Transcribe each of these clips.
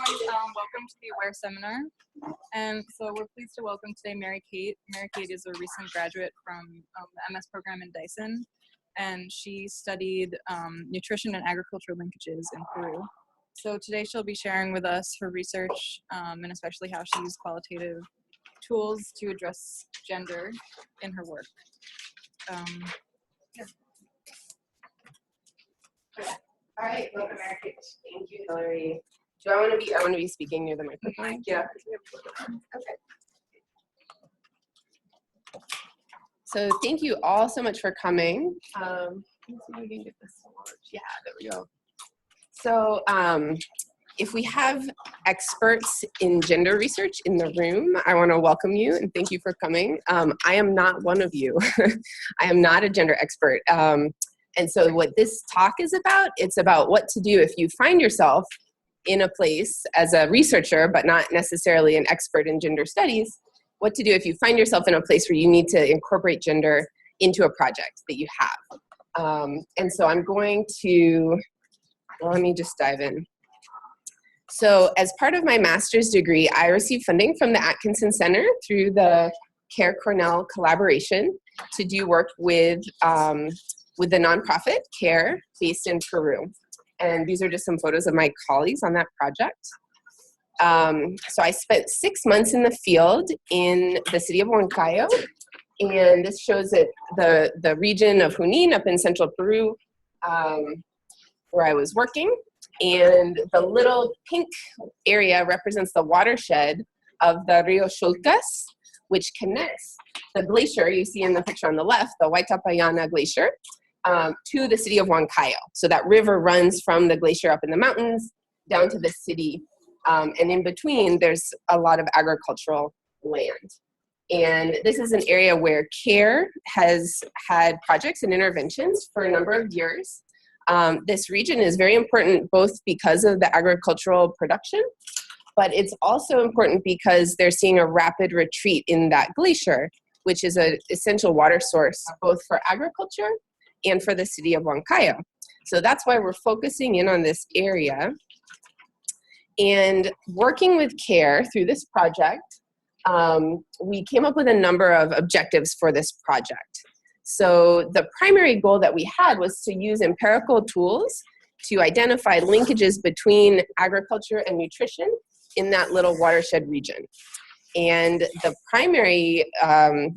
everyone. Welcome to the AWARE seminar. And so we're pleased to welcome today Mary Kate. Mary Kate is a recent graduate from the MS program in Dyson, and she studied nutrition and agricultural linkages in Peru. So today she'll be sharing with us her research and especially how she used qualitative tools to address gender in her work. Yeah. Okay. All right, welcome, Mary Kate. Thank you, Hillary. I want to be speaking near the microphone. Yeah. Okay. So thank you all so much for coming. Let's see if we can get this to launch. Yeah, there we go. So if we have experts in gender research in the room, I want to welcome you and thank you for coming. I am not one of you. I am not a gender expert. And so what this talk is about, it's about what to do if you find yourself in a place as a researcher, but not necessarily an expert in gender studies, what to do if you find yourself in a place where you need to incorporate gender into a project that you have. And so I'm going to, well, let me just dive in. So as part of my master's degree, I received funding from the Atkinson Center through the Cornell collaboration to do work with the nonprofit CARE based in Peru. And these are just some photos of my colleagues on that project. So I spent 6 months in the field in the city of Huancayo, and this shows that the region of Junín up in central Peru where I was working. And the little pink area represents the watershed of the Rio Chulcas, which connects the glacier you see in the picture on the left, the Huaytapallana Glacier, to the city of Huancayo. So that river runs from the glacier up in the mountains down to the city. And in between, there's a lot of agricultural land. And this is an area where CARE has had projects and interventions for a number of years. This region is very important both because of the agricultural production, but it's also important because they're seeing a rapid retreat in that glacier, which is an essential water source both for agriculture and for the city of Huancayo. So that's why we're focusing in on this area. And working with CARE through this project, we came up with a number of objectives for this project. So the primary goal that we had was to use empirical tools to identify linkages between agriculture and nutrition in that little watershed region. And the primary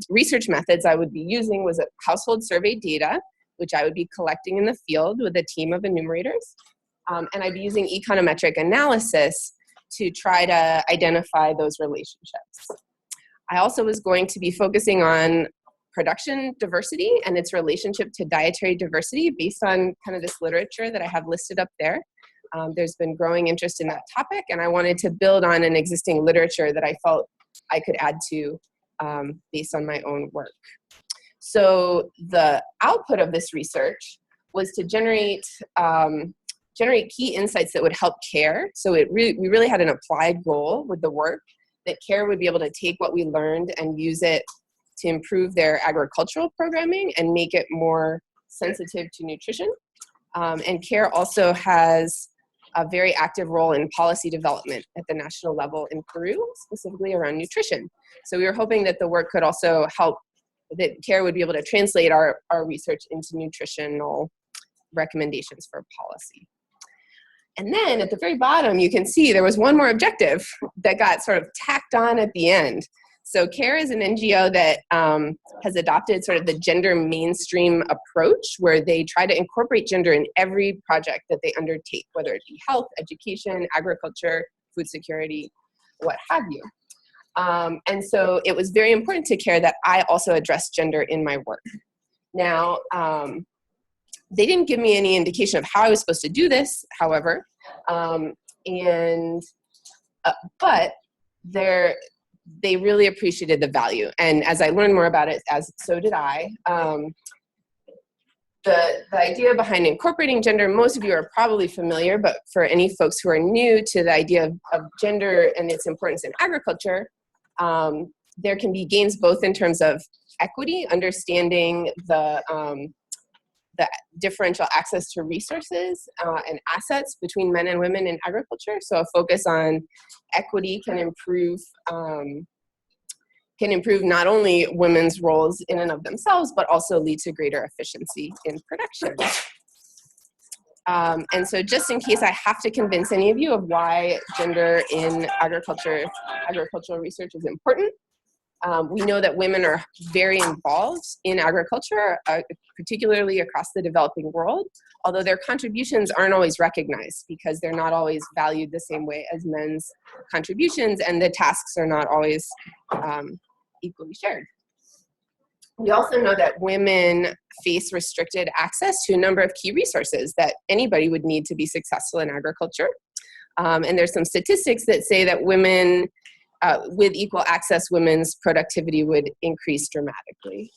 research methods I would be using was household survey data, which I would be collecting in the field with a team of enumerators. And I'd be using econometric analysis to try to identify those relationships. I also was going to be focusing on production diversity and its relationship to dietary diversity based on kind of this literature that I have listed up there. There's been growing interest in that topic, and I wanted to build on an existing literature that I felt I could add to based on my own work. So the output of this research was to generate key insights that would help CARE. So we really had an applied goal with the work that CARE would be able to take what we learned and use it to improve their agricultural programming and make it more sensitive to nutrition. And CARE also has a very active role in policy development at the national level in Peru, specifically around nutrition. So we were hoping that the work could also help, that CARE would be able to translate our research into nutritional recommendations for policy. And then at the very bottom, you can see there was one more objective that got sort of tacked on at the end. So CARE is an NGO that has adopted sort of the gender mainstream approach, where they try to incorporate gender in every project that they undertake, whether it be health, education, agriculture, food security, what have you. And so it was very important to CARE that I also address gender in my work. Now, they didn't give me any indication of how I was supposed to do this, however, but they really appreciated the value. And as I learned more about it, so did I. The idea behind incorporating gender, most of you are probably familiar, but for any folks who are new to the idea of gender and its importance in agriculture, there can be gains both in terms of equity, understanding the the differential access to resources and assets between men and women in agriculture. So a focus on equity can improve not only women's roles in and of themselves, but also lead to greater efficiency in production. And so just in case I have to convince any of you of why gender in agricultural research is important, we know that women are very involved in agriculture, particularly across the developing world, although their contributions aren't always recognized because they're not always valued the same way as men's contributions, and the tasks are not always equally shared. We also know that women face restricted access to a number of key resources that anybody would need to be successful in agriculture. And there's some statistics that say that women, with equal access, women's productivity would increase dramatically.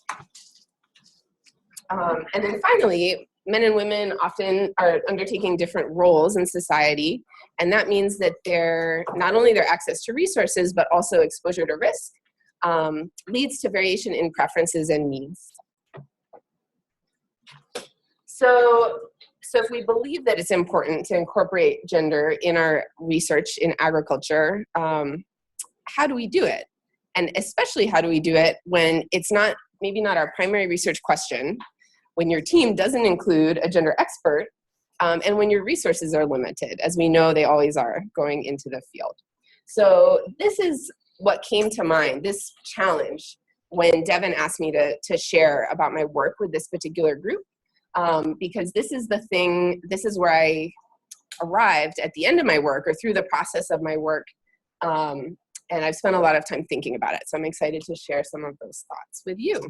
And then finally, men and women often are undertaking different roles in society, and that means that not only their access to resources, but also exposure to risk leads to variation in preferences and needs. So if we believe that it's important to incorporate gender in our research in agriculture, how do we do it? And especially how do we do it when it's maybe not our primary research question, when your team doesn't include a gender expert, and when your resources are limited, as we know they always are going into the field. So this is what came to mind, this challenge, when Devin asked me to share about my work with this particular group, because this is where I arrived at the end of my work, or through the process of my work, and I've spent a lot of time thinking about it, so I'm excited to share some of those thoughts with you.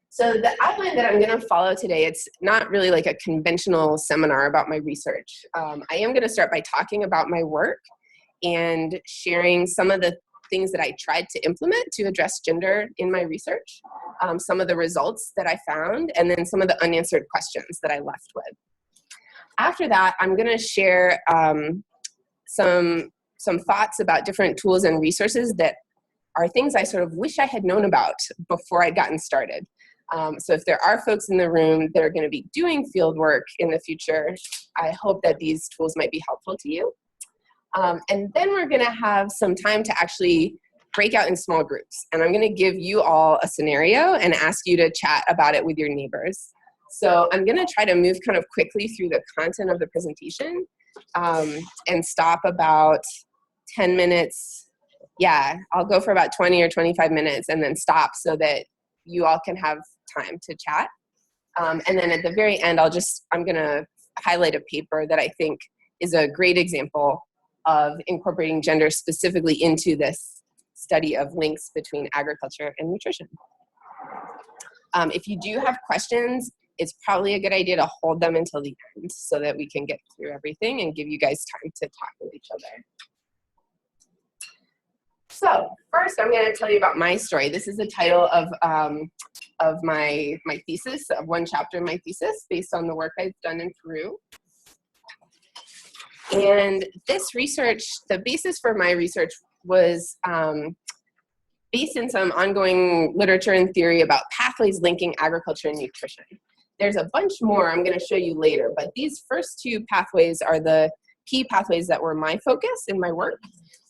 So the outline that I'm going to follow today, it's not really like a conventional seminar about my research. I am going to start by talking about my work and sharing some of the things that I tried to implement to address gender in my research, some of the results that I found, and then some of the unanswered questions that I left with. After that, I'm going to share some thoughts about different tools and resources that are things I sort of wish I had known about before I'd gotten started. So if there are folks in the room that are going to be doing field work in the future, I hope that these tools might be helpful to you. And then we're going to have some time to actually break out in small groups. And I'm going to give you all a scenario and ask you to chat about it with your neighbors. So I'm going to try to move kind of quickly through the content of the presentation and stop about 10 minutes. Yeah, I'll go for about 20 or 25 minutes and then stop so that you all can have time to chat. And then at the very end, I'm going to highlight a paper that I think is a great example of incorporating gender specifically into this study of links between agriculture and nutrition. If you do have questions, it's probably a good idea to hold them until the end so that we can get through everything and give you guys time to talk with each other. So first, I'm going to tell you about my story. This is the title of my thesis, of one chapter in my thesis, based on the work I've done in Peru. And this research, the basis for my research was based in some ongoing literature and theory about pathways linking agriculture and nutrition. There's a bunch more I'm going to show you later, but these first two pathways are the key pathways that were my focus in my work.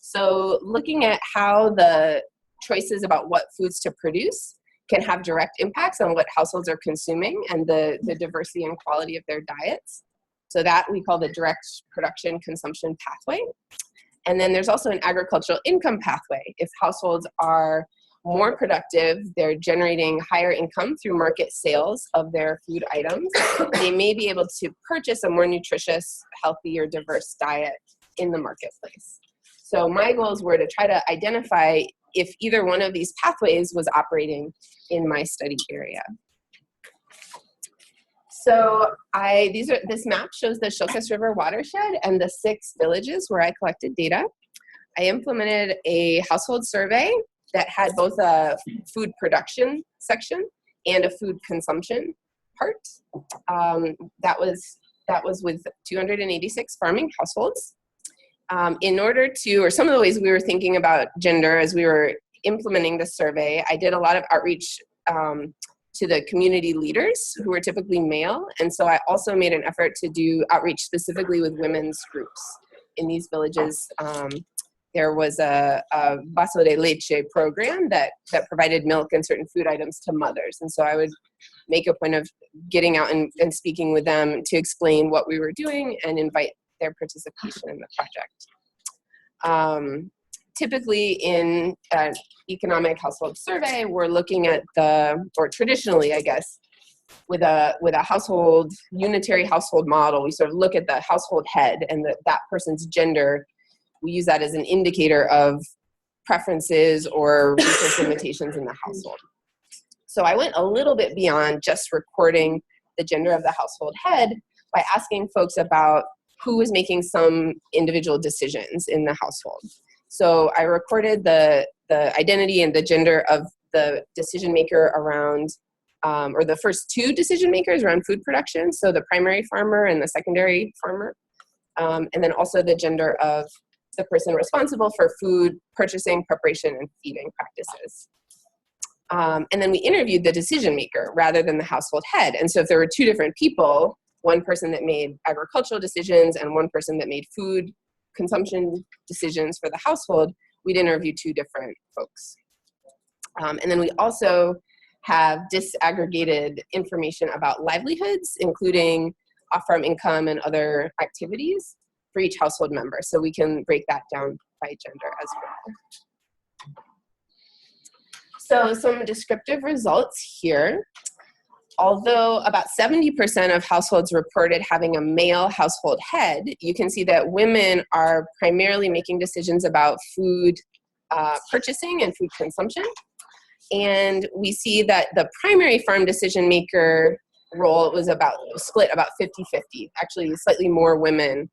So looking at how the choices about what foods to produce can have direct impacts on what households are consuming and the diversity and quality of their diets. So that we call the direct production consumption pathway. And then there's also an agricultural income pathway. If households are more productive, they're generating higher income through market sales of their food items, they may be able to purchase a more nutritious, healthier, diverse diet in the marketplace. So my goals were to try to identify if either one of these pathways was operating in my study area. So this map shows the Xilcas River watershed and the 6 villages where I collected data. I implemented a household survey that had both a food production section and a food consumption part. That was with 286 farming households. Some of the ways we were thinking about gender as we were implementing the survey, I did a lot of outreach to the community leaders who were typically male. And so I also made an effort to do outreach specifically with women's groups in these villages. There was a vaso de leche program that provided milk and certain food items to mothers. And so I would make a point of getting out and speaking with them to explain what we were doing and invite their participation in the project. Typically in an economic household survey, we're looking at or traditionally, I guess, with a household, unitary household model, we sort of look at the household head and that person's gender. We use that as an indicator of preferences or resource limitations in the household. So I went a little bit beyond just recording the gender of the household head by asking folks about who was making some individual decisions in the household. So I recorded the identity and the gender of the decision maker around, or the first two decision makers around food production, so the primary farmer and the secondary farmer, and then also the gender of the person responsible for food purchasing, preparation, and feeding practices. And then we interviewed the decision maker rather than the household head. And so if there were two different people, one person that made agricultural decisions and one person that made food consumption decisions for the household, we'd interview two different folks. And then we also have disaggregated information about livelihoods, including off-farm income and other activities for each household member. So we can break that down by gender as well. So some descriptive results here. Although about 70% of households reported having a male household head, you can see that women are primarily making decisions about food purchasing and food consumption. And we see that the primary farm decision maker role was split about 50-50. Actually, slightly more women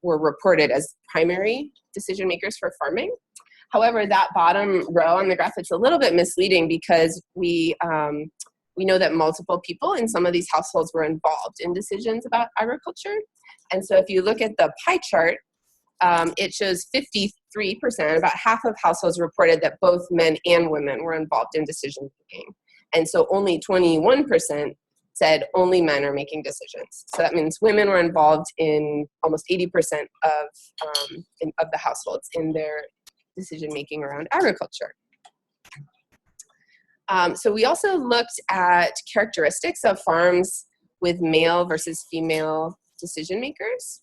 were reported as primary decision makers for farming. However, that bottom row on the graph, it's a little bit misleading because we know that multiple people in some of these households were involved in decisions about agriculture. And so if you look at the pie chart, it shows 53%, about half of households reported that both men and women were involved in decision making. And so only 21% said only men are making decisions. So that means women were involved in almost 80% of the households in their decision making around agriculture. So we also looked at characteristics of farms with male versus female decision makers.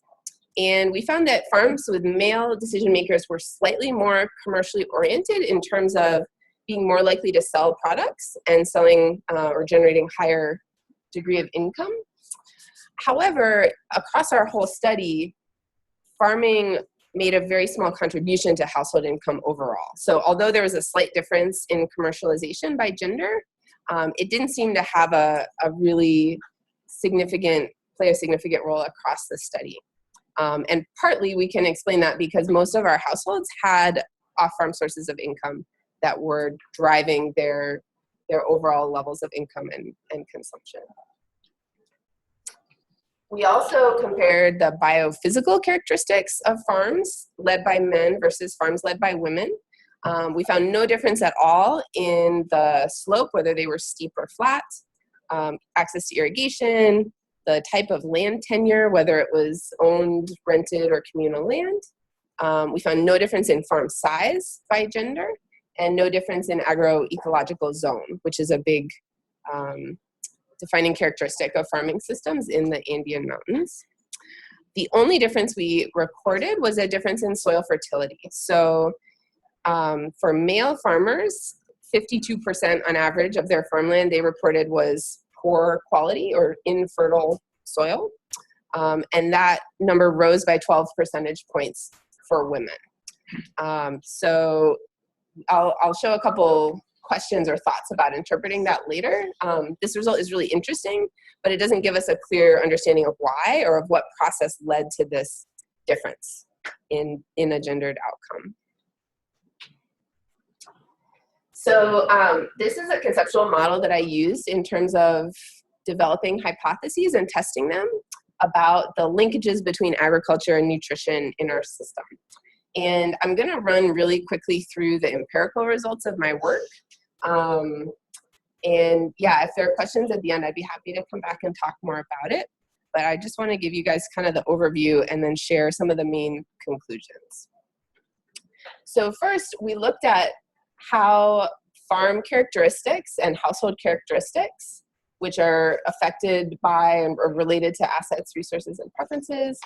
And we found that farms with male decision makers were slightly more commercially oriented in terms of being more likely to sell products and selling or generating higher degree of income. However, across our whole study, farming made a very small contribution to household income overall. So although there was a slight difference in commercialization by gender, it didn't seem to have a really play a significant role across the study. And partly we can explain that because most of our households had off-farm sources of income that were driving their overall levels of income and consumption. We also compared the biophysical characteristics of farms led by men versus farms led by women. We found no difference at all in the slope, whether they were steep or flat, access to irrigation, the type of land tenure, whether it was owned, rented, or communal land. We found no difference in farm size by gender, and no difference in agroecological zone, which is a big defining characteristic of farming systems in the Andean mountains. The only difference we recorded was a difference in soil fertility. So for male farmers, 52% on average of their farmland they reported was poor quality or infertile soil. And that number rose by 12 percentage points for women. So I'll show a couple questions or thoughts about interpreting that later. This result is really interesting, but it doesn't give us a clear understanding of why or of what process led to this difference in a gendered outcome. So this is a conceptual model that I used in terms of developing hypotheses and testing them about the linkages between agriculture and nutrition in our system. And I'm going to run really quickly through the empirical results of my work. And yeah, if there are questions at the end, I'd be happy to come back and talk more about it. But I just want to give you guys kind of the overview and then share some of the main conclusions. So first, we looked at how farm characteristics and household characteristics, which are affected by or related to assets, resources, and preferences,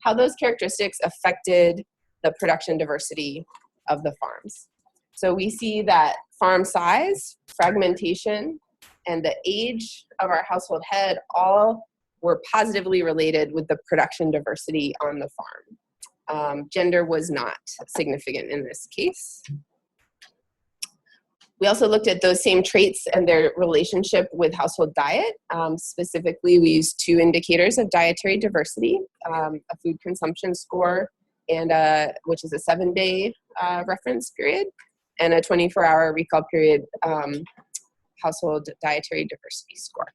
how those characteristics affected the production diversity of the farms. So we see that farm size, fragmentation, and the age of our household head all were positively related with the production diversity on the farm. Gender was not significant in this case. We also looked at those same traits and their relationship with household diet. Specifically, we used 2 indicators of dietary diversity, a food consumption score, and which is a 7-day reference period, and a 24-hour recall period household dietary diversity score.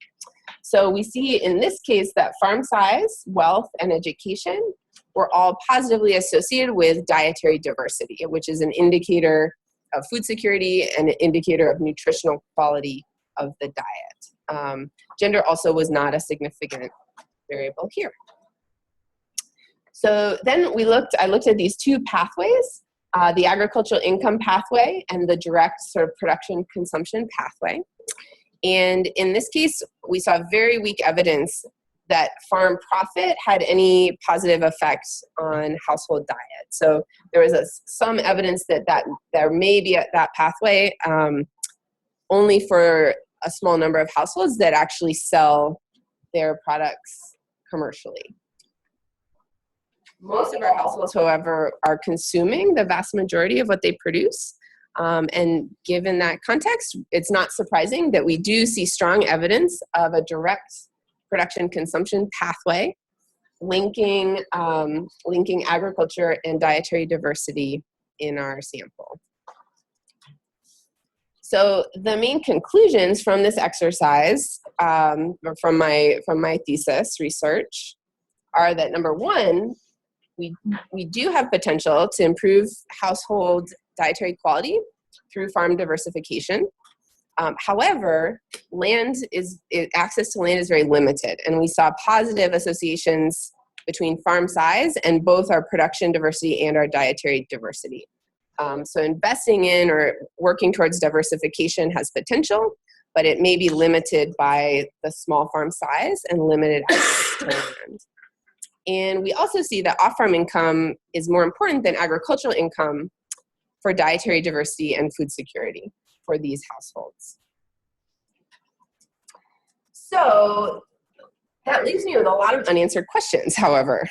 So we see in this case that farm size, wealth, and education were all positively associated with dietary diversity, which is an indicator of food security and an indicator of nutritional quality of the diet. Gender also was not a significant variable here. So then I looked at these 2 pathways, the agricultural income pathway and the direct sort of production consumption pathway. And in this case, we saw very weak evidence that farm profit had any positive effects on household diet. So there was some evidence that there may be that pathway only for a small number of households that actually sell their products commercially. Most of our households, however, are consuming the vast majority of what they produce. And given that context, it's not surprising that we do see strong evidence of a direct production consumption pathway linking agriculture and dietary diversity in our sample. So the main conclusions from this exercise, from my thesis research, are that number 1, we do have potential to improve household dietary quality through farm diversification. However, access to land is very limited, and we saw positive associations between farm size and both our production diversity and our dietary diversity. So investing in or working towards diversification has potential, but it may be limited by the small farm size and limited access to land. And we also see that off-farm income is more important than agricultural income for dietary diversity and food security for these households. So that leaves me with a lot of unanswered questions, however.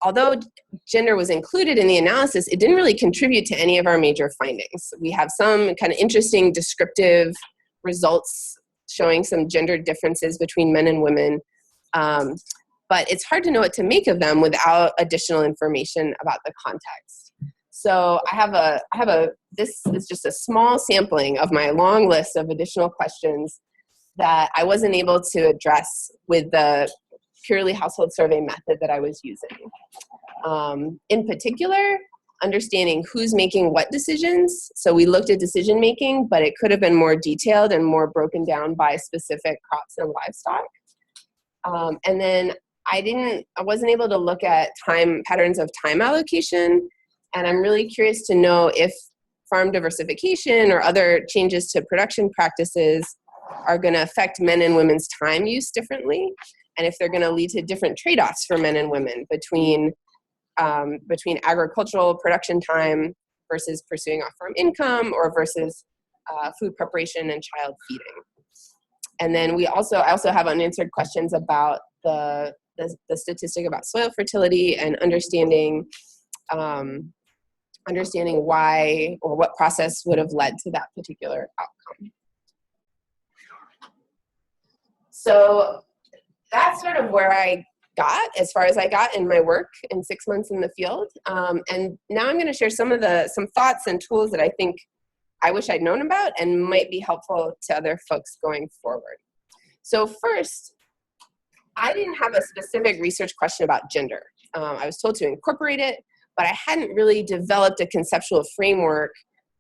Although gender was included in the analysis, it didn't really contribute to any of our major findings. We have some kind of interesting descriptive results showing some gender differences between men and women, but it's hard to know what to make of them without additional information about the context. So this is just a small sampling of my long list of additional questions that I wasn't able to address with the purely household survey method that I was using. In particular, understanding who's making what decisions. So we looked at decision making, but it could have been more detailed and more broken down by specific crops and livestock. And then I wasn't able to look at patterns of time allocation. And I'm really curious to know if farm diversification or other changes to production practices are going to affect men and women's time use differently, and if they're going to lead to different trade-offs for men and women between agricultural production time versus pursuing off-farm income or versus food preparation and child feeding. And then I also have unanswered questions about the statistic about soil fertility and understanding why or what process would have led to that particular outcome. So that's sort of where I got, as far as I got in my work in 6 months in the field. And now I'm going to share some thoughts and tools that I think I wish I'd known about and might be helpful to other folks going forward. So first, I didn't have a specific research question about gender. I was told to incorporate it, but I hadn't really developed a conceptual framework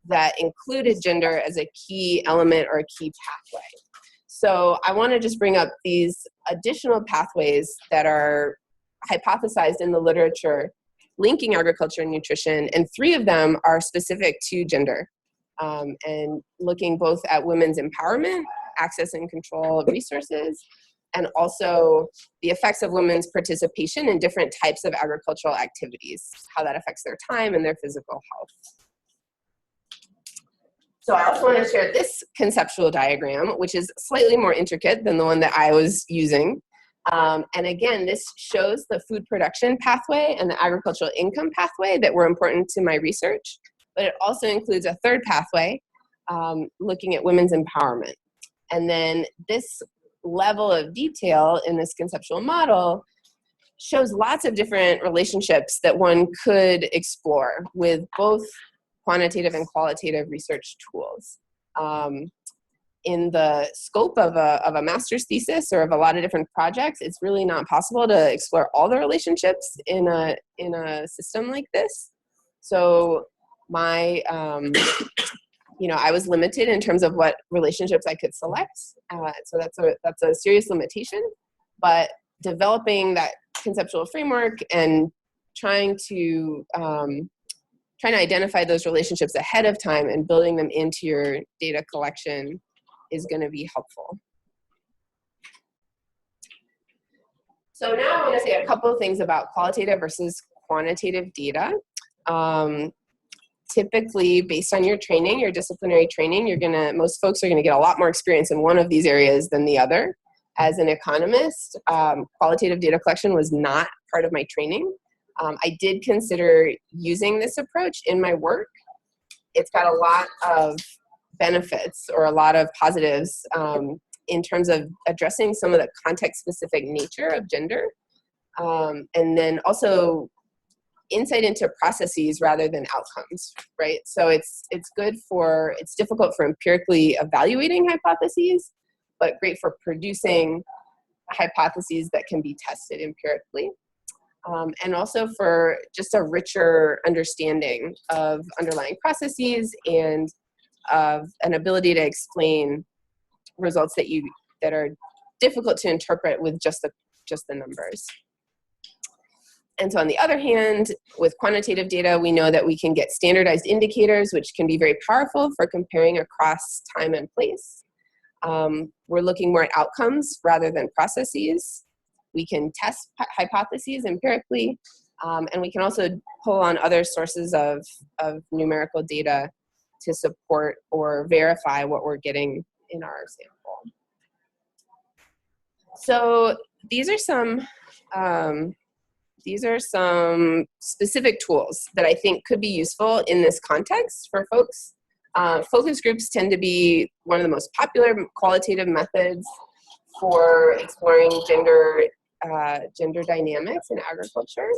that included gender as a key element or a key pathway. So I want to just bring up these additional pathways that are hypothesized in the literature linking agriculture and nutrition, and 3 of them are specific to gender, and looking both at women's empowerment, access and control of resources, and also the effects of women's participation in different types of agricultural activities, how that affects their time and their physical health. So I also want to share this conceptual diagram, which is slightly more intricate than the one that I was using. And again, this shows the food production pathway and the agricultural income pathway that were important to my research, but it also includes a 3rd pathway, looking at women's empowerment. And then this level of detail in this conceptual model shows lots of different relationships that one could explore with both quantitative and qualitative research tools. In the scope of a master's thesis or of a lot of different projects, it's really not possible to explore all the relationships in a system like this. So my, I was limited in terms of what relationships I could select. So that's a serious limitation. But developing that conceptual framework and trying to identify those relationships ahead of time and building them into your data collection is going to be helpful. So now I want to say a couple of things about qualitative versus quantitative data. Typically, based on your training, your disciplinary training, most folks are going to get a lot more experience in one of these areas than the other. As an economist, qualitative data collection was not part of my training. I did consider using this approach in my work. It's got a lot of benefits or a lot of positives in terms of addressing some of the context-specific nature of gender, and then also insight into processes rather than outcomes, right? So it's difficult for empirically evaluating hypotheses, but great for producing hypotheses that can be tested empirically. And also for just a richer understanding of underlying processes and of an ability to explain results that are difficult to interpret with just the numbers. And so on the other hand, with quantitative data, we know that we can get standardized indicators, which can be very powerful for comparing across time and place. We're looking more at outcomes rather than processes. We can test hypotheses empirically, and we can also pull on other sources of numerical data to support or verify what we're getting in our sample. So these are some specific tools that I think could be useful in this context for folks. Focus groups tend to be one of the most popular qualitative methods for exploring gender dynamics in agriculture.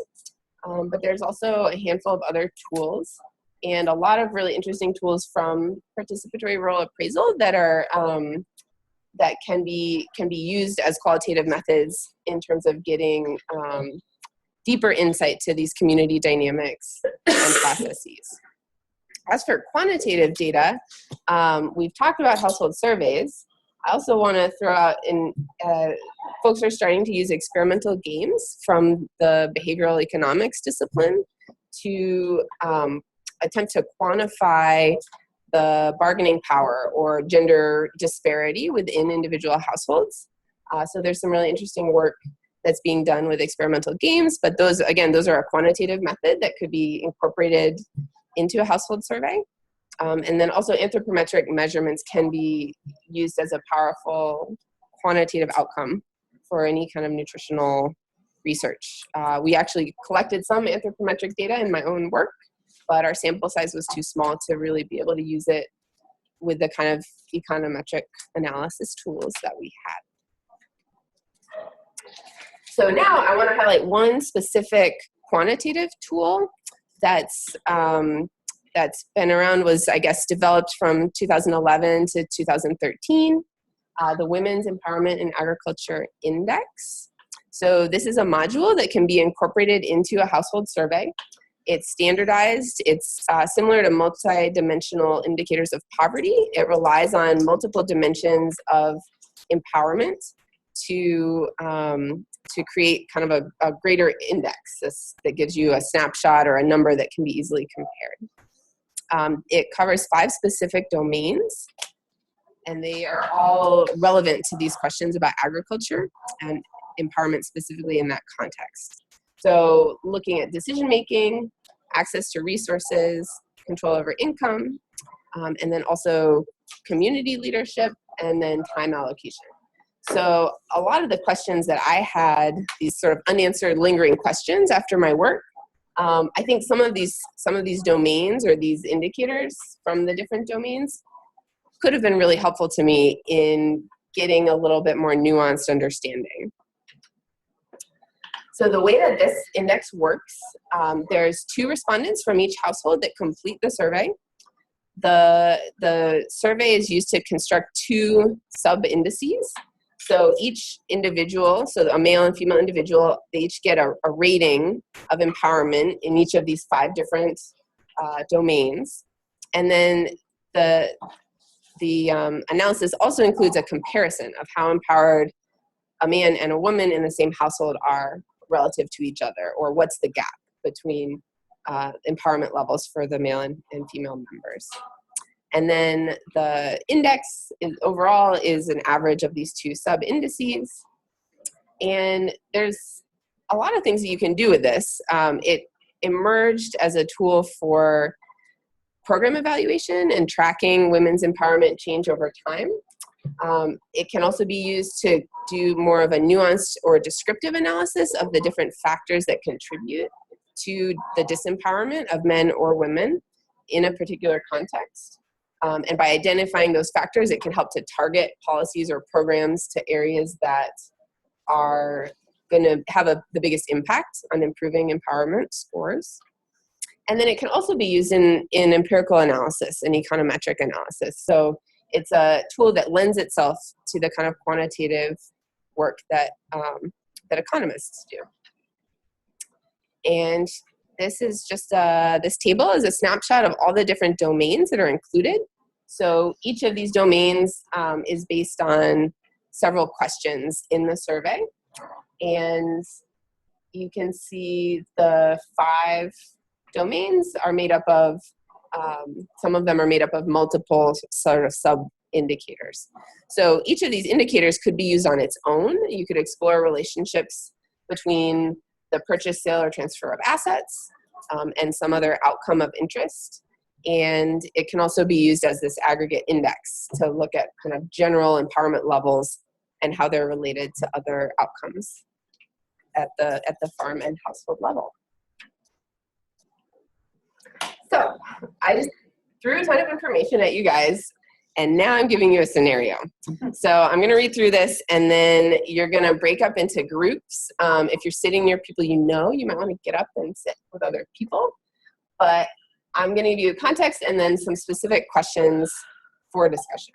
But there's also a handful of other tools and a lot of really interesting tools from participatory rural appraisal that are that can be used as qualitative methods in terms of getting deeper insight to these community dynamics and processes. As for quantitative data, we've talked about household surveys. I also want to throw out folks are starting to use experimental games from the behavioral economics discipline to attempt to quantify the bargaining power or gender disparity within individual households. So there's some really interesting work that's being done with experimental games, but those are a quantitative method that could be incorporated into a household survey. And then also anthropometric measurements can be used as a powerful quantitative outcome for any kind of nutritional research. We actually collected some anthropometric data in my own work, but our sample size was too small to really be able to use it with the kind of econometric analysis tools that we had. So now I want to highlight one specific quantitative tool that's been around, was, I guess, developed from 2011 to 2013, the Women's Empowerment in Agriculture Index. So this is a module that can be incorporated into a household survey. It's standardized. It's similar to multi-dimensional indicators of poverty. It relies on multiple dimensions of empowerment to create kind of a greater index that gives you a snapshot or a number that can be easily compared. It covers 5 specific domains, and they are all relevant to these questions about agriculture and empowerment specifically in that context. So looking at decision-making, access to resources, control over income, and then also community leadership, and then time allocation. So a lot of the questions that I had, these sort of unanswered lingering questions after my work, I think some of these domains or these indicators from the different domains could have been really helpful to me in getting a little bit more nuanced understanding. So the way that this index works, there's 2 respondents from each household that complete the survey. The survey is used to construct 2 sub-indices. So each individual, so a male and female individual, they each get a rating of empowerment in each of these 5 different domains. And then the analysis also includes a comparison of how empowered a man and a woman in the same household are relative to each other, or what's the gap between empowerment levels for the male and female members. And then the index overall is an average of these 2 sub-indices. And there's a lot of things that you can do with this. It emerged as a tool for program evaluation and tracking women's empowerment change over time. It can also be used to do more of a nuanced or descriptive analysis of the different factors that contribute to the disempowerment of men or women in a particular context. And by identifying those factors, it can help to target policies or programs to areas that are going to have the biggest impact on improving empowerment scores. And then it can also be used in empirical analysis and econometric analysis. So it's a tool that lends itself to the kind of quantitative work that economists do. And this is just this table is a snapshot of all the different domains that are included. So each of these domains is based on several questions in the survey. And you can see the 5 domains are made up of, some of them are made up of multiple sort of sub-indicators. So each of these indicators could be used on its own. You could explore relationships between the purchase, sale, or transfer of assets and some other outcome of interest. And it can also be used as this aggregate index to look at kind of general empowerment levels and how they're related to other outcomes at the farm and household level. So I just threw a ton of information at you guys, and now I'm giving you a scenario. So I'm going to read through this, and then you're going to break up into groups. If you're sitting near people you know, you might want to get up and sit with other people. But I'm going to give you context and then some specific questions for discussion.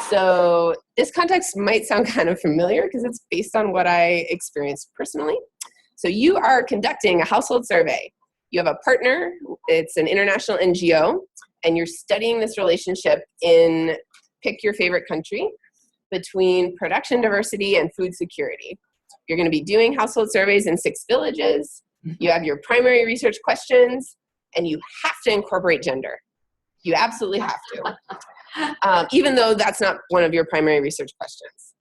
So this context might sound kind of familiar because it's based on what I experienced personally. So you are conducting a household survey. You have a partner, it's an international NGO, and you're studying this relationship in, pick your favorite country, between production diversity and food security. You're going to be doing household surveys in 6 villages. You have your primary research questions, and you have to incorporate gender. You absolutely have to, even though that's not one of your primary research questions.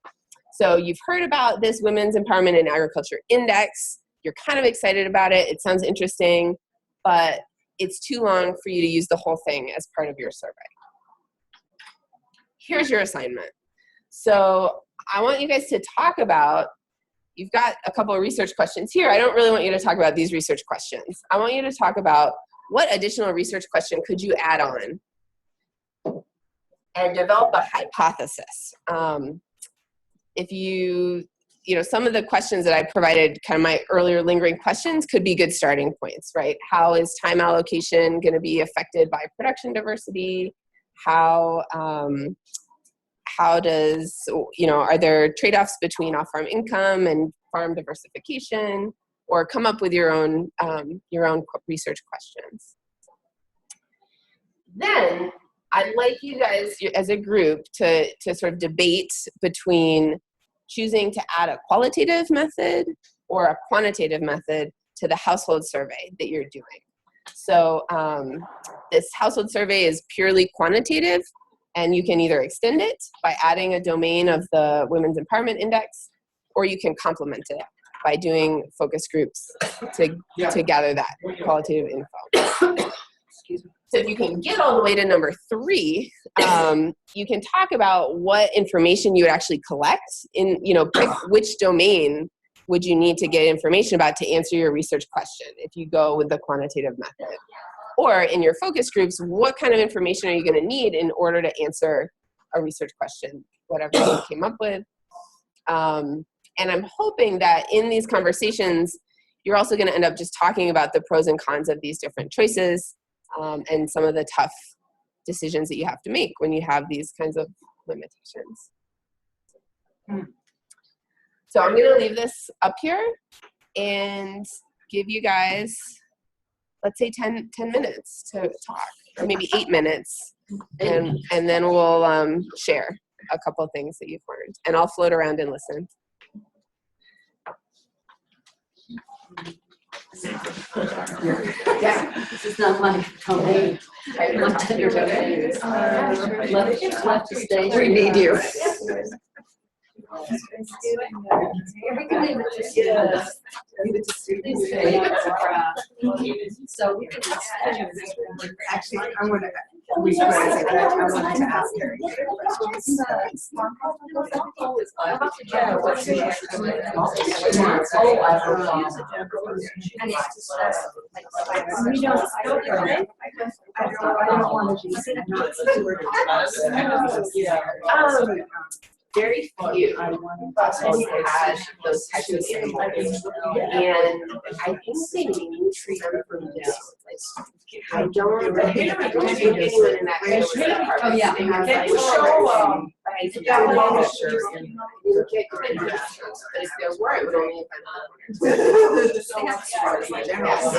So you've heard about this Women's Empowerment in Agriculture Index. You're kind of excited about it. It sounds interesting, but it's too long for you to use the whole thing as part of your survey. Here's your assignment. So I want you guys to talk about, you've got a couple of research questions here. I don't really want you to talk about these research questions. I want you to talk about what additional research question could you add on and develop a hypothesis. If some of the questions that I provided, kind of my earlier lingering questions, could be good starting points, right? How is time allocation going to be affected by production diversity? How does, are there trade-offs between off-farm income and farm diversification? or come up with your own research questions. Then I'd like you guys as a group to sort of debate between choosing to add a qualitative method or a quantitative method to the household survey that you're doing. So this household survey is purely quantitative, and you can either extend it by adding a domain of the Women's Empowerment Index, or you can complement it by doing focus groups to gather that qualitative info. So if you can get all the way to number 3, you can talk about what information you would actually collect in, pick which domain would you need to get information about to answer your research question if you go with the quantitative method. Or in your focus groups, what kind of information are you going to need in order to answer a research question, whatever you came up with. And I'm hoping that in these conversations, you're also going to end up just talking about the pros and cons of these different choices and some of the tough decisions that you have to make when you have these kinds of limitations. So I'm going to leave this up here and give you guys, let's say 10 minutes to talk, or maybe 8 minutes, and then we'll share a couple of things that you've learned, and I'll float around and listen. Yeah, this is not my domain. Left to stay. We need you. We can leave it to students. So we can actually, I'm going to rephrase it. I wanted to ask her. Very few hospitals had those types of animals, and I think they need treatment for this. I don't think anyone in that area was that hard. Oh, yeah. But if there were, it would only have been good question. They had their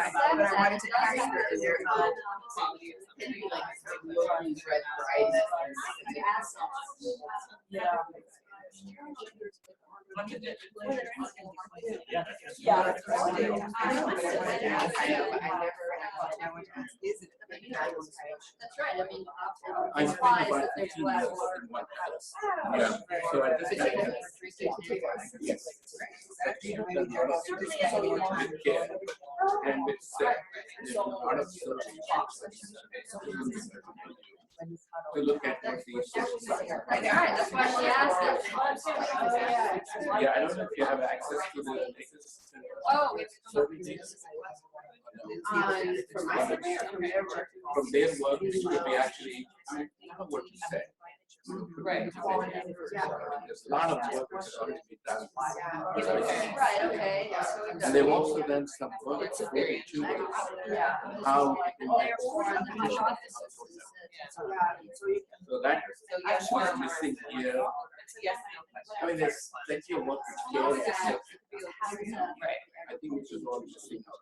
but I wanted to ask her, is there That's right. I mean, I spent about 15 years in one class. Yeah. So at this time, yes. Actually, I've done a lot of with care and with there's a lot of searching to look at what these social sciences. right. That's why she asked it. Yeah, I don't know if you have access to the latest survey data. From their work, we actually know what you said. Right. There's a lot of work that's already been done. Right, okay. And they've also done some work to how so that is missing here. I mean, there's plenty of work with care. I think which is all missing out.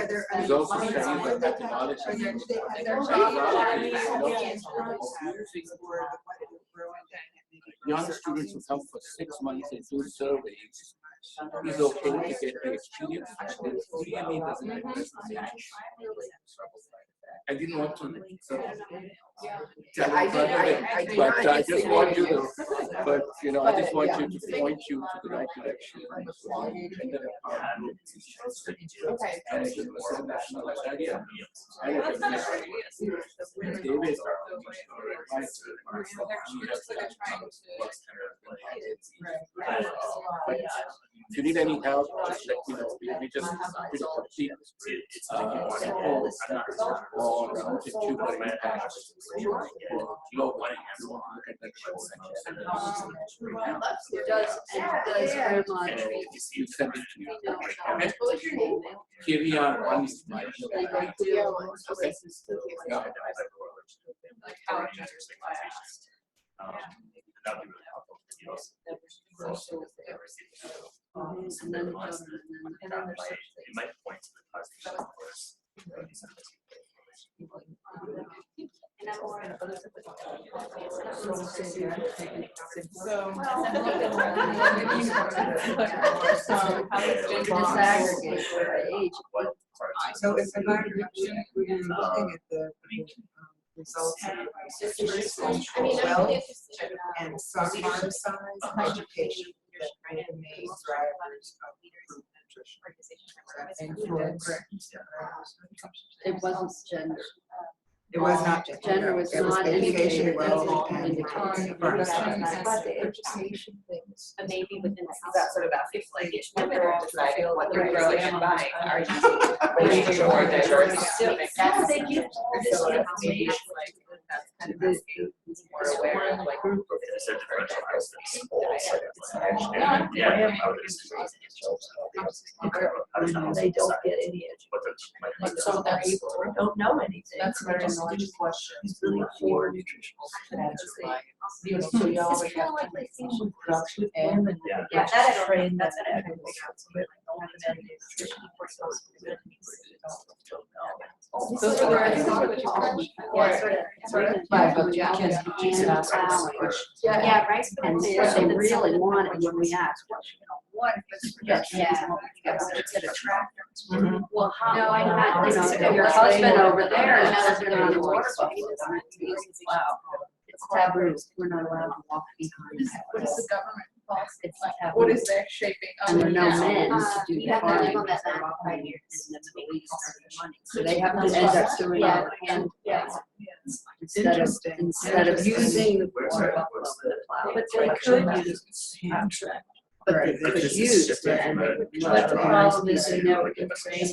There's also studies on methodology. Young students who come for 6 months and do surveys is okay to get the experience. It really doesn't exist. I didn't want to tell you but I just want you to, but I just want you to point you to the right direction. If you need any help, just let me know. We just complete or longitudinal impacts look at that Does grandma and treat you send it to me. Okay? okay? Here we are, one is my. They don't do Okay. Yeah. like how That would be really helpful. and then It might point to the causation of course. So if the we're looking at the results of wealth and farm size education that are the main drivers of improved nutrition. it wasn't gender. It was not Gender was it was not education, indicated. wealth, and Indicated. farm size. But the education things. Maybe within the house. That sort of If like women are deciding what they're Right. growing and buying, are you making more diverse? That's they give this So information. like that's kind of asking more aware of like. Is there differential yeah, how it is. They don't get any education. Like some of that people don't know anything. That's very large question. It's really poor nutritional strategy. So you always It's kind have of to like make things with women. Yeah. Yeah, that I don't Train know. That's that an kind of women and nutrition courses. Those are the Yeah, sort of. But kids teach us language. Yeah, right. And what they really wanted when we asked, What if it's production? It's an attractor. Well, how? No, I'm not. you know, listening. your husband over there Yeah. knows they're on the water bottle. Wow. It's taboo, we're not allowed to walk behind. What is the government policy? It's Like, taboo. what is that shaping? And there are no men to do You the have to live farming. on that They're land for offering 5 years. and then the police are the money. So they have to end up doing Yeah. all the hand Yeah. instead of using the water buffalo with a plow. But they could use. But they could use it and they would But the problem is they they never get trained.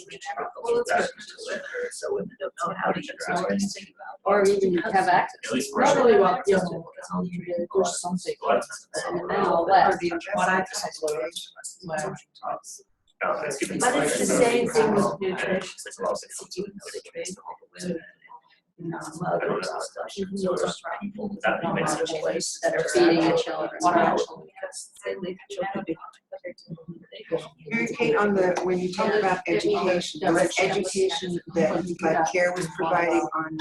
Well, it's good. So women don't know how to use it. or even have access. At least Not only well, Yeah. there's something. And then all that. But it's the same thing with nutrition. That are feeding the children. Mary Kate, on the, when you talk about education, was it education that Care was providing on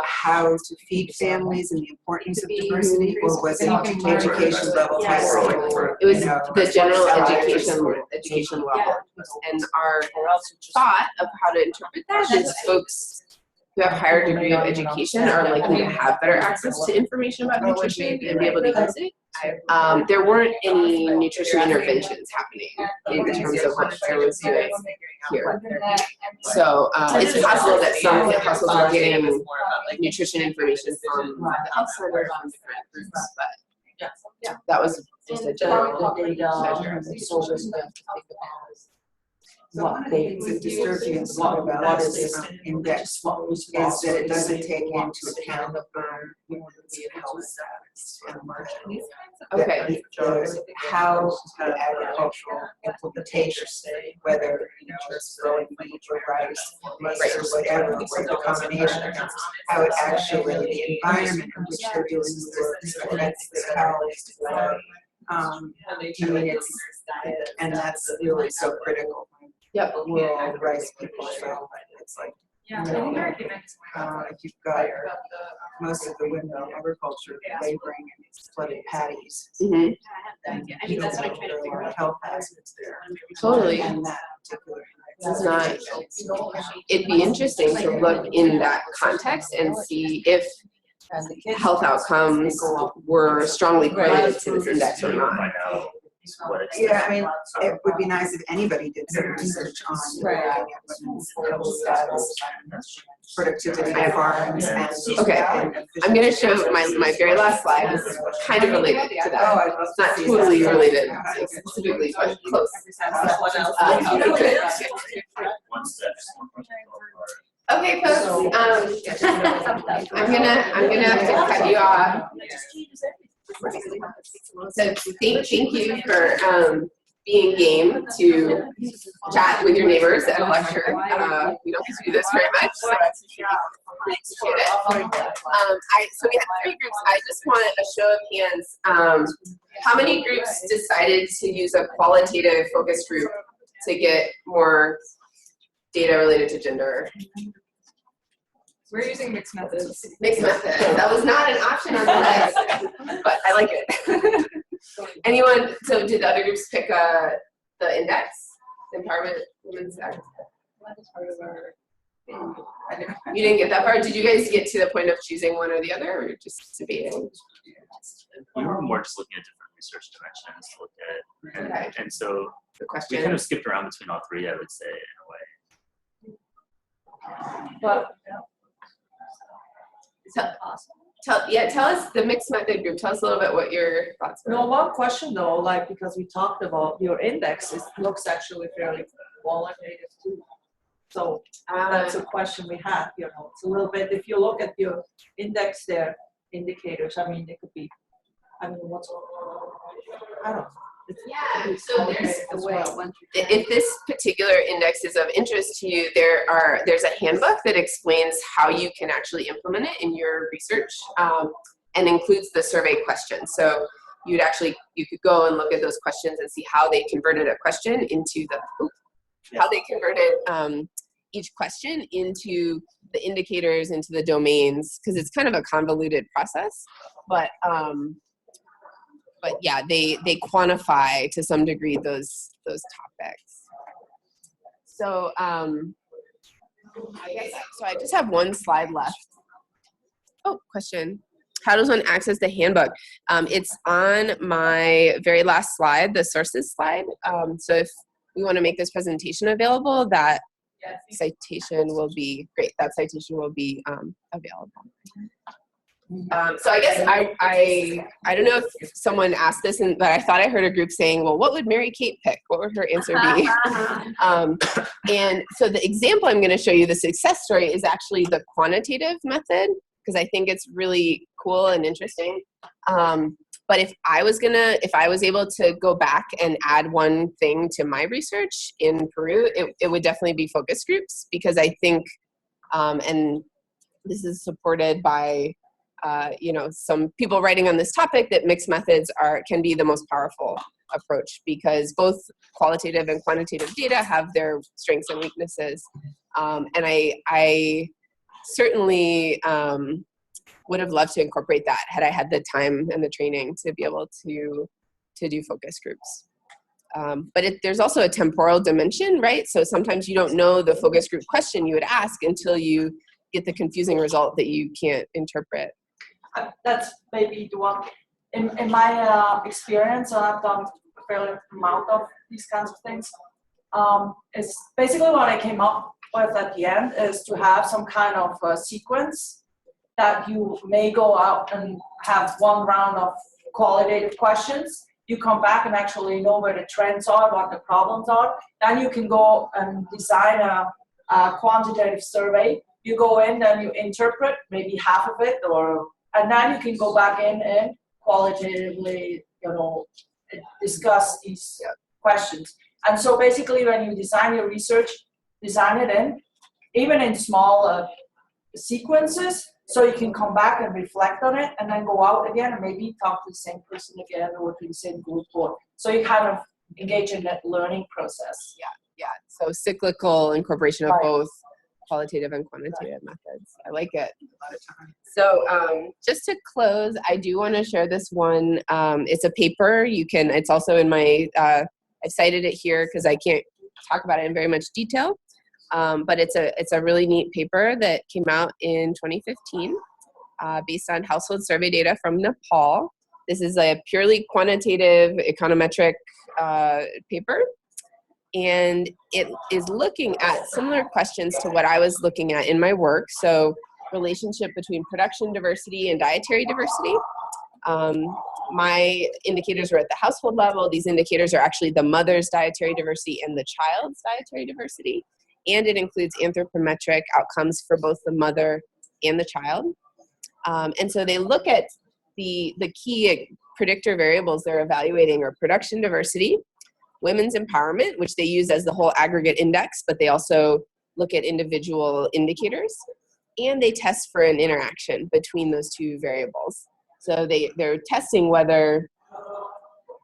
how to feed families and the importance of diversity, or was it education level high school? It was you know, the general education education level. And our thought of how to interpret that is folks who have higher degree of education are likely to have better access to information about nutrition and be able to use it. There weren't any nutrition interventions happening in terms of what Care was doing here. So it's possible that some households are getting nutrition information from the health center from different groups, but that was just a general measure. So one of the things that disturbs me about this index is that it doesn't take into account health and margin. Okay. How the agricultural implementation, whether it's growing wheat or rice or whatever, or the combination, how it actually, the environment in which they're doing the work affects the cows. I mean, and that's really so critical. Yep. Rural rice people, so it's like, Yeah, if you've got most of the women in agriculture laboring in these flooded paddies, Mhm. then I mean, that's what I'm trying to there are a figure lot of out. health hazards there. Totally. And that particular. It's not, it'd be interesting to look in that context and see if health outcomes were strongly correlated to this index or not. Yeah, I mean, it would be nice if anybody did some research on looking at women's health status, productivity of farms, and. Okay, I'm gonna show my very last slide is kind of related to that. Oh, I'd love It's not to see totally that. related specifically, but close. Okay, folks, I'm gonna have to cut you off. So thank you for being game to chat with your neighbors at a lecture. We don't get to do this very much, so I appreciate it. So we have 3 groups. I just want a show of hands. How many groups decided to use a qualitative focus group to get more data related to gender? We're using mixed methods. Mixed methods. That was not an option on the list, but I like it. Anyone? So did the other groups pick the index, empowerment, women's act? You didn't get that far. Did you guys get to the point of choosing one or the other, or just debating? We were more just looking at different research dimensions to look at, and, Okay. and so The we question. kind of skipped around between all 3, I would say, in a way. But Tell us the mixed method group. Tell us a little bit what your thoughts were. no, one question though, like, because we talked about your index, it looks actually fairly qualitative too. So that's a question we have, you know, it's a little bit, if you look at your index there, indicators, I mean, it could be, I don't know. It's Yeah, so there's as well. if this particular index is of interest to you, there's a handbook that explains how you can actually implement it in your research, and includes the survey questions. So you could go and look at those questions and see how they converted a question into how they converted each question into the indicators, into the domains, because it's kind of a convoluted process, but yeah, they quantify to some degree those topics. So I just have one slide left. Oh, question. How does one access the handbook? It's on my very last slide, the sources slide. So if we want to make this presentation available, that citation will be great. That citation will be available. So I guess I don't know if someone asked this, but I thought I heard a group saying, well, what would Mary Kate pick? What would her answer be? And so the example I'm going to show you, the success story, is actually the quantitative method, because I think it's really cool and interesting. But if I was able to go back and add one thing to my research in Peru, it would definitely be focus groups, because I think, and this is supported by some people writing on this topic, that mixed methods can be the most powerful approach, because both qualitative and quantitative data have their strengths and weaknesses. And I certainly would have loved to incorporate that had I had the time and the training to be able to do focus groups. But there's also a temporal dimension, right? So sometimes you don't know the focus group question you would ask until you get the confusing result that you can't interpret. That's maybe the one, in my experience, and I've done a fair amount of these kinds of things, is basically what I came up with at the end is to have some kind of sequence that you may go out and have one round of qualitative questions. You come back and actually know where the trends are, what the problems are. Then you can go and design a quantitative survey. You go in and you interpret maybe half of it, and then you can go back in and qualitatively, discuss these questions. And so basically, when you design your research, design it even in small sequences, so you can come back and reflect on it, and then go out again and maybe talk to the same person again, or to the same group, so you kind of engage in that learning process. Yeah. So cyclical incorporation of both qualitative and quantitative methods. I like it. So just to close, I do want to share this one. It's a paper. It's also in my, I cited it here because I can't talk about it in very much detail. But it's a really neat paper that came out in 2015 based on household survey data from Nepal. This is a purely quantitative econometric paper. And it is looking at similar questions to what I was looking at in my work. So relationship between production diversity and dietary diversity. My indicators are at the household level. These indicators are actually the mother's dietary diversity and the child's dietary diversity. and it includes anthropometric outcomes for both the mother and the child. And so they look at the key predictor variables they're evaluating are production diversity, women's empowerment, which they use as the whole aggregate index, but they also look at individual indicators, and they test for an interaction between those two variables. So they're testing whether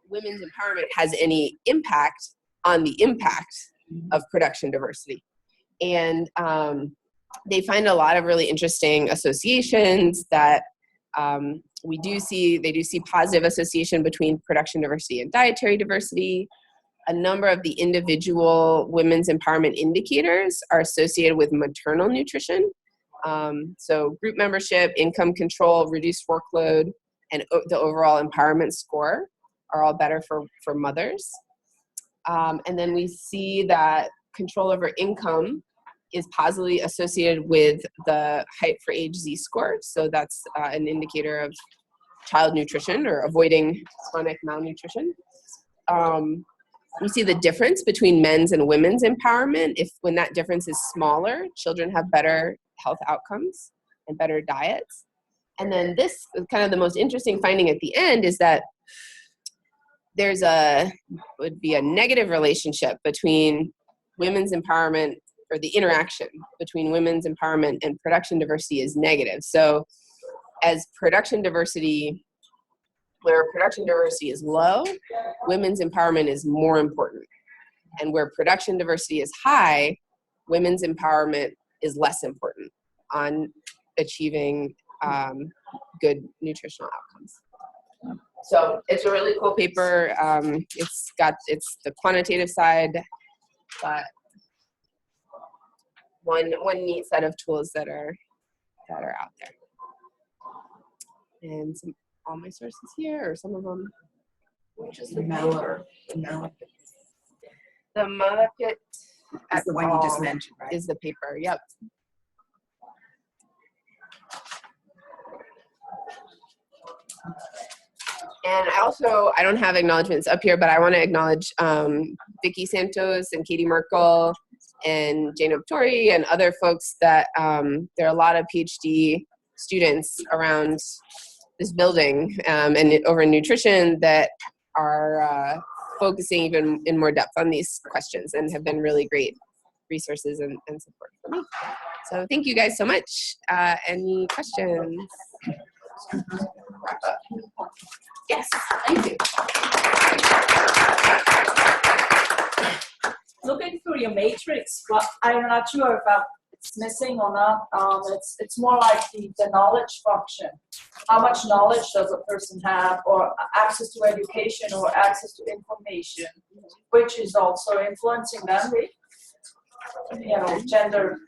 women's empowerment has any impact on the impact of production diversity. And they find a lot of really interesting associations that they do see positive association between production diversity and dietary diversity. A number of the individual women's empowerment indicators are associated with maternal nutrition. So group membership, income control, reduced workload, and the overall empowerment score are all better for mothers. And then we see that control over income is positively associated with the height for age Z-score. So that's an indicator of child nutrition or avoiding chronic malnutrition. We see the difference between men's and women's empowerment. When that difference is smaller, children have better health outcomes and better diets. And then this kind of the most interesting finding at the end is that there's would be a negative relationship between women's empowerment, or the interaction between women's empowerment and production diversity is negative. So as production diversity, where production diversity is low, women's empowerment is more important. And where production diversity is high, women's empowerment is less important on achieving good nutritional outcomes. So it's a really cool paper. It's the quantitative side, but one neat set of tools that are out there. And all my sources here, or some of them. Which is the paper? The Malakit That's the one you just mentioned, right? is the paper. Yep. And I don't have acknowledgements up here, but I want to acknowledge Vicky Santos and Katie Merkel and Jane Tori and other folks that there are a lot of PhD students around this building and over in nutrition that are focusing even in more depth on these questions and have been really great resources and support for me. So thank you guys so much. Any questions? Yes, thank you. Looking through your matrix, but I'm not sure if it's missing or not. It's more like the knowledge function. How much knowledge does a person have, or access to education, or access to information, which is also influencing them with, gender,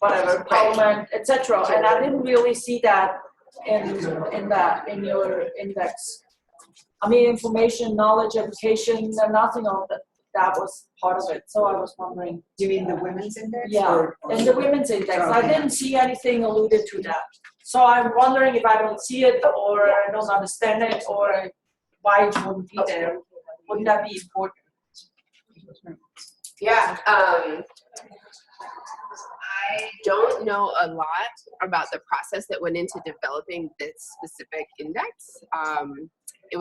whatever, empowerment, etc. And I didn't really see that in your index. I mean, information, knowledge, education, nothing of that was part of it. So I was wondering. Do you mean the women's index? Yeah, in the women's index. I didn't see anything alluded to that. So I'm wondering if I don't see it, or I don't understand it, or why it wouldn't be there. Wouldn't that be important? Yeah. I don't know a lot about the process that went into developing this specific index. It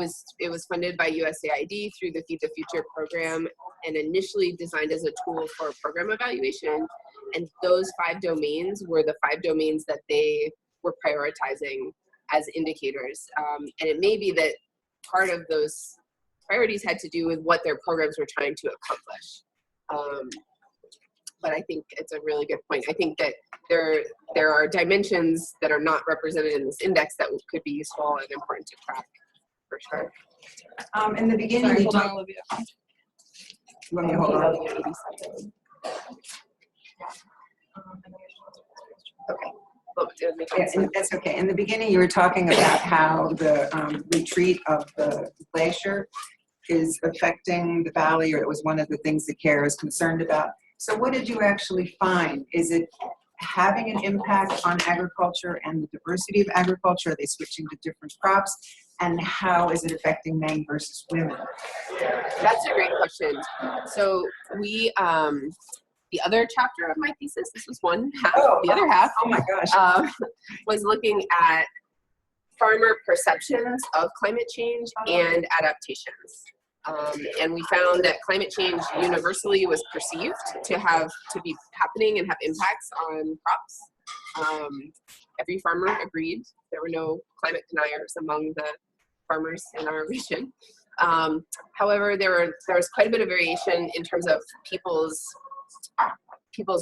was funded by USAID through the Feed the Future program and initially designed as a tool for program evaluation. And those 5 domains were the 5 domains that they were prioritizing as indicators. And it may be that part of those priorities had to do with what their programs were trying to accomplish. But I think it's a really good point. I think that there are dimensions that are not represented in this index that could be useful and important to track, for sure. In the beginning, Sorry, you hold on, talked. Olivia. Let me hold on. Okay. Well, it makes Yeah, sense. that's okay. In the beginning, you were talking about how the retreat of the glacier is affecting the valley, or it was one of the things that CARE is concerned about. So what did you actually find? Is it having an impact on agriculture and the diversity of agriculture? Are they switching to different crops? and how is it affecting men versus women? That's a great question. So we, the other chapter of my thesis, this was one half, the other half Oh my gosh. was looking at farmer perceptions of climate change and adaptations. And we found that climate change universally was perceived to be happening and have impacts on crops. Every farmer agreed. There were no climate deniers among the farmers in our region. However, there was quite a bit of variation in terms of people's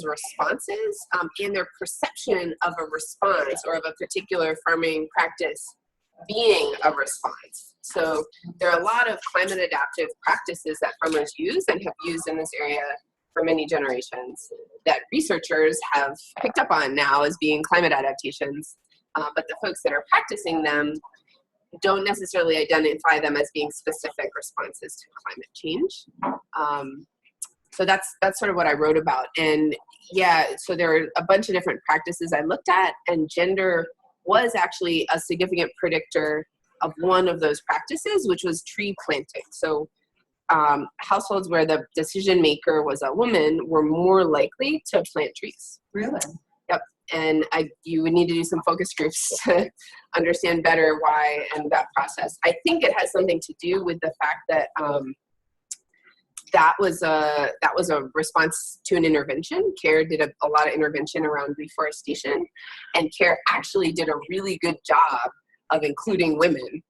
responses and their perception of a response or of a particular farming practice being a response. So there are a lot of climate adaptive practices that farmers use and have used in this area for many generations that researchers have picked up on now as being climate adaptations, but the folks that are practicing them don't necessarily identify them as being specific responses to climate change. So that's sort of what I wrote about. And yeah, so there are a bunch of different practices I looked at, and gender was actually a significant predictor of one of those practices, which was tree planting. So households where the decision maker was a woman were more likely to plant trees. Really? Yep. And you would need to do some focus groups to understand better why and that process. I think it has something to do with the fact that that was a response to an intervention. CARE did a lot of intervention around reforestation, and CARE actually did a really good job of including women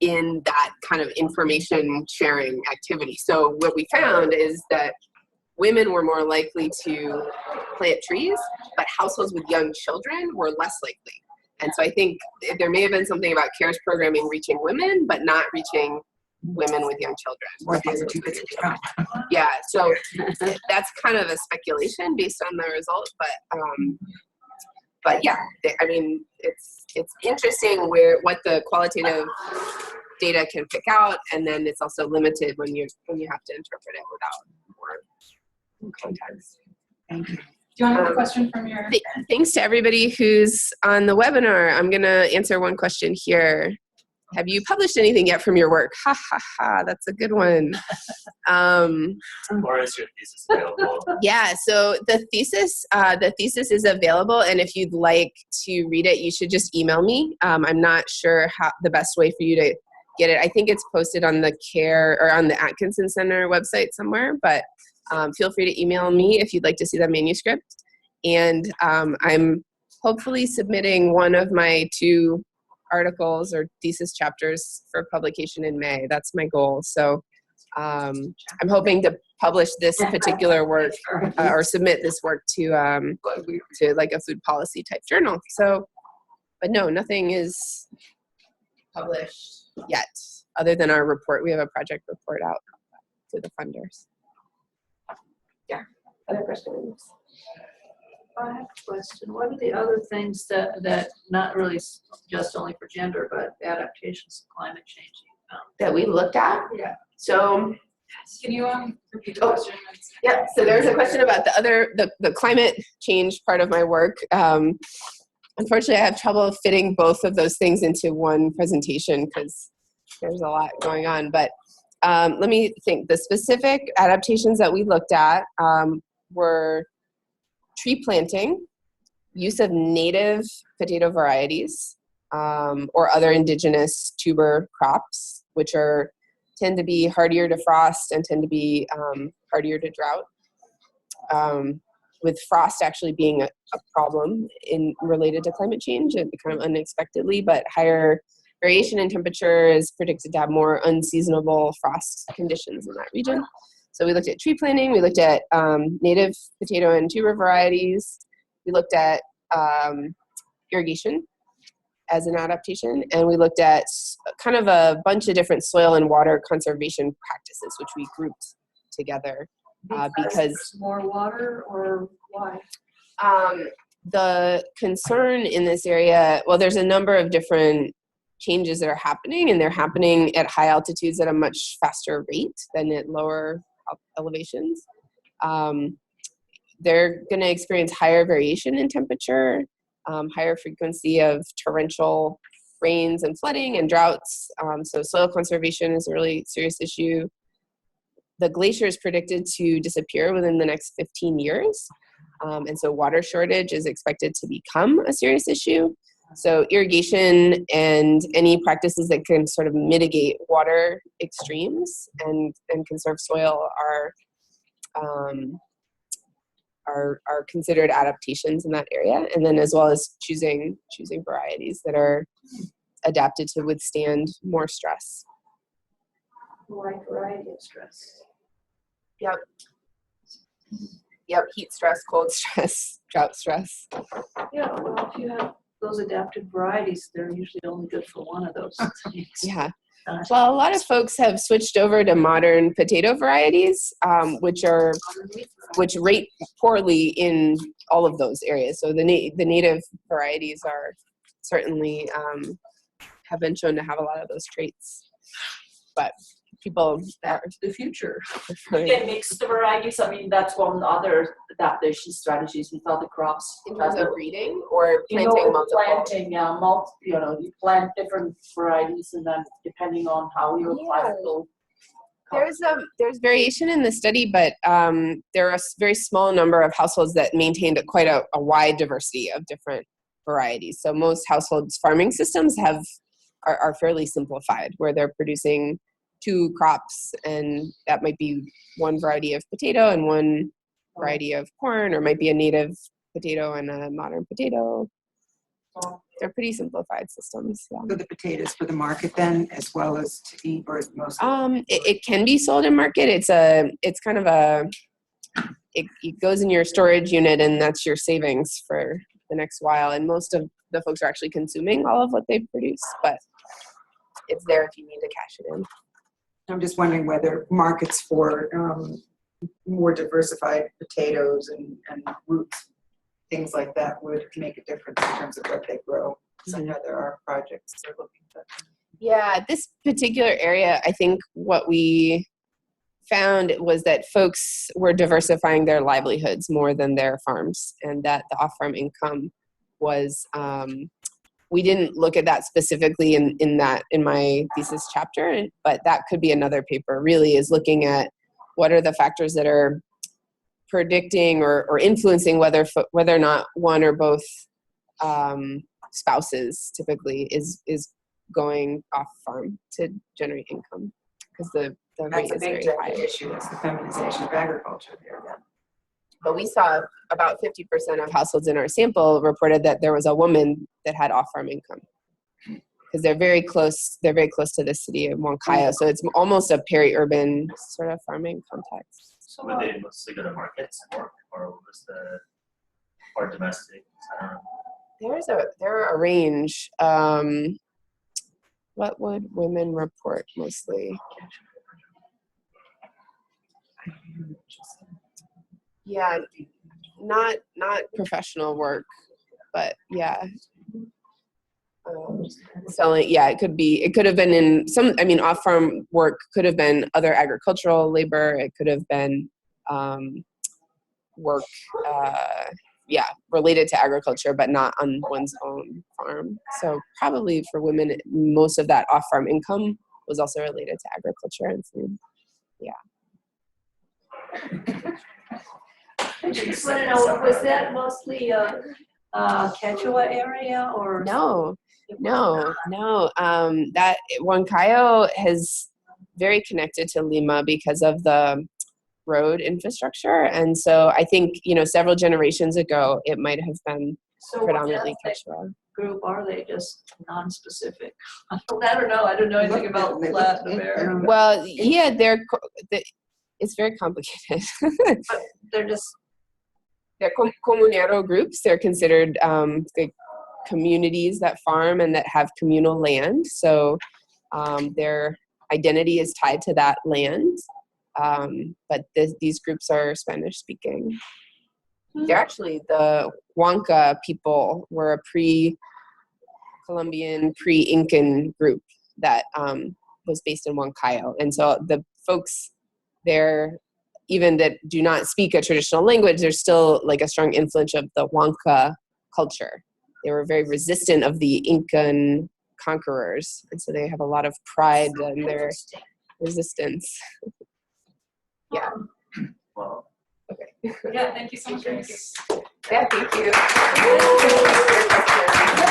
in that kind of information sharing activity. So what we found is that women were more likely to plant trees, but households with young children were less likely. And so I think there may have been something about CARE's programming reaching women, but not reaching women with young children. Or they were too busy to come. Yeah, so that's kind of a speculation based on the result, but yeah, I mean, it's interesting what the qualitative data can pick out, and then it's also limited when you have to interpret it without more context. Thank you. Do you want to have a question from your? Thanks to everybody who's on the webinar. I'm gonna answer one question here. Have you published anything yet from your work? Ha ha ha, that's a good one. Or is your thesis available? Yeah, so the thesis is available, and if you'd like to read it, you should just email me. I'm not sure how the best way for you to get it. I think it's posted on the CARE or on the Atkinson Center website somewhere, but feel free to email me if you'd like to see the manuscript. And I'm hopefully submitting one of my 2 articles or thesis chapters for publication in May. That's my goal. So I'm hoping to publish this particular work or submit this work to like a food policy type journal. So, but no, nothing is published yet other than our report. We have a project report out to the funders. Yeah, other questions? I have a question. What are the other things that not really just only for gender, but adaptations to climate change That we looked at? Yeah. So, Can you repeat the question? yeah, so there's a question about the climate change part of my work. Unfortunately, I have trouble fitting both of those things into one presentation because there's a lot going on. But let me think. The specific adaptations that we looked at were tree planting, use of native potato varieties, or other indigenous tuber crops, which tend to be hardier to frost and tend to be hardier to drought, with frost actually being a problem related to climate change and kind of unexpectedly, but higher variation in temperature is predicted to have more unseasonable frost conditions in that region. So we looked at tree planting, we looked at native potato and tuber varieties, we looked at irrigation as an adaptation, and we looked at kind of a bunch of different soil and water conservation practices, which we grouped together because there's more water, or why? The concern in this area, well, there's a number of different changes that are happening, and they're happening at high altitudes at a much faster rate than at lower elevations. They're going to experience higher variation in temperature, higher frequency of torrential rains and flooding and droughts. So soil conservation is a really serious issue. The glacier is predicted to disappear within the next 15 years. And so water shortage is expected to become a serious issue. So irrigation and any practices that can sort of mitigate water extremes and conserve soil are considered adaptations in that area. And then as well as choosing varieties that are adapted to withstand more stress. Wide variety of stress. Yep. Yep, heat stress, cold stress, drought stress. Yeah, well, if you have those adapted varieties, they're usually only good for one of those things. Yeah. Well, a lot of folks have switched over to modern potato varieties, which rate poorly in all of those areas. So the native varieties are certainly have been shown to have a lot of those traits, but people That's the future. You can mix the varieties. I mean, that's one other adaptation strategies with other crops. in terms of breeding or planting multiple. Planting, you plant different varieties, and then depending on how your climate will. There's variation in the study, but there are a very small number of households that maintained quite a wide diversity of different varieties. So most households' farming systems are fairly simplified, where they're producing 2 crops, and that might be one variety of potato and one variety of corn, or might be a native potato and a modern potato. They're pretty simplified systems. Yeah. So the potatoes for the market then, as well as to eat, or is it mostly? It can be sold in market. It's kind of it goes in your storage unit, and that's your savings for the next while. And most of the folks are actually consuming all of what they produce, but it's there if you need to cash it in. I'm just wondering whether markets for more diversified potatoes and roots, things like that, would make a difference in terms of what they grow. So I know there are projects they're looking at. Yeah, this particular area, I think what we found was that folks were diversifying their livelihoods more than their farms, and that the off-farm income was, we didn't look at that specifically in my thesis chapter, but that could be another paper, really, is looking at what are the factors that are predicting or influencing whether or not one or both spouses typically is going off farm to generate income, because the rate That's a is big very high. issue. It's the feminization of agriculture there. But we saw about 50% of households in our sample reported that there was a woman that had off-farm income, because they're very close to the city of Huancayo. So it's almost a peri-urban sort of farming context. So, Would they mostly go to markets or was or domestic? I don't know. There are a range. What would women report mostly? Yeah, not professional work, but yeah. Selling, yeah, it could have been in some, I mean, off-farm work could have been other agricultural labor. It could have been work, related to agriculture, but not on one's own farm. So probably for women, most of that off-farm income was also related to agriculture and food. Yeah. I just want to know, was that mostly Quechua area or? No. That Huancayo is very connected to Lima because of the road infrastructure, and so I think several generations ago it might have been predominantly Quechua. Group, are they just non-specific? I don't know. I don't know anything about Latin America. Well, yeah, it's very complicated. But they're comunero groups. They're considered communities that farm and that have communal land. So their identity is tied to that land. But these groups are Spanish speaking. They're actually, the Huanca people were a pre-Columbian, pre-Incan group that was based in Huancayo. And so the folks there, even that do not speak a traditional language, there's still like a strong influence of the Huanca culture. They were very resistant of the Incan conquerors, and so they have a lot of pride in their resistance. Yeah. Well, Yeah, thank you so much. Yeah, thank you.